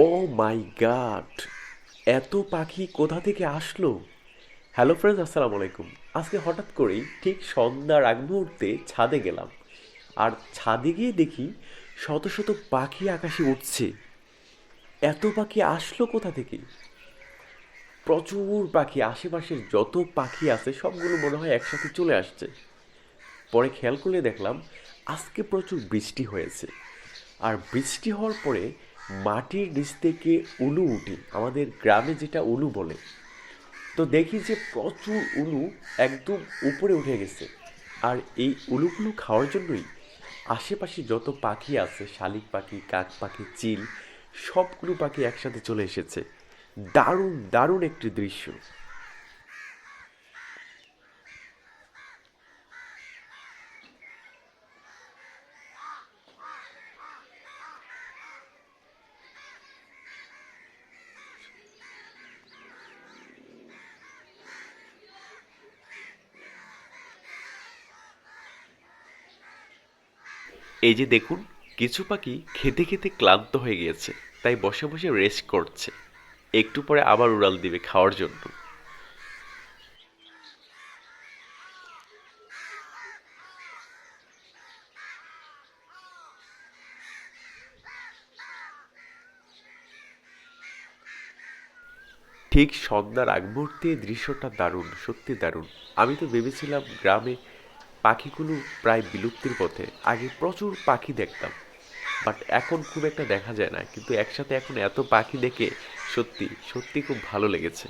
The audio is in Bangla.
ও মাই গড, এত পাখি কোথা থেকে আসলো? হ্যালো ফ্রেন্ডস, আসসালামু আলাইকুম। আজকে হঠাৎ করেই ঠিক সন্ধ্যার আগ মুহূর্তে ছাদে গেলাম। আর ছাদে গিয়ে দেখি শত শত পাখি আকাশে উঠছে। এত পাখি আসলো কোথা থেকে? প্রচুর পাখি, আশেপাশের যত পাখি আছে সবগুলো মনে হয় একসাথে চলে আসছে। পরে খেয়াল করলে দেখলাম আজকে প্রচুর বৃষ্টি হয়েছে। আর বৃষ্টি হওয়ার পরে মাটির নিচ থেকে উলু উঠে, আমাদের গ্রামে যেটা উলু বলে। তো দেখি যে প্রচুর উলু একদম উপরে উঠে গেছে। আর এই উলুগুলো খাওয়ার জন্যই আশেপাশে যত পাখি আছে, শালিক পাখি, কাক পাখি, চিল, সবগুলো পাখি একসাথে চলে এসেছে। দারুণ দারুণ একটি দৃশ্য। এই যে দেখুন, কিছু পাখি খেতে খেতে ক্লান্ত হয়ে গিয়েছে, তাই বসে বসে রেস্ট করছে। একটু পরে আবার উড়াল দিবে খাওয়ার জন্য। ঠিক সন্ধ্যার আগ মুহূর্তে এই দৃশ্যটা দারুণ, সত্যি দারুণ। আমি তো ভেবেছিলাম গ্রামে পাখিগুলো প্রায় বিলুপ্তির পথে। আগে প্রচুর পাখি দেখতাম, বাট এখন খুব একটা দেখা যায় না। কিন্তু একসাথে এখন এত পাখি দেখে সত্যি সত্যি খুব ভালো লেগেছে।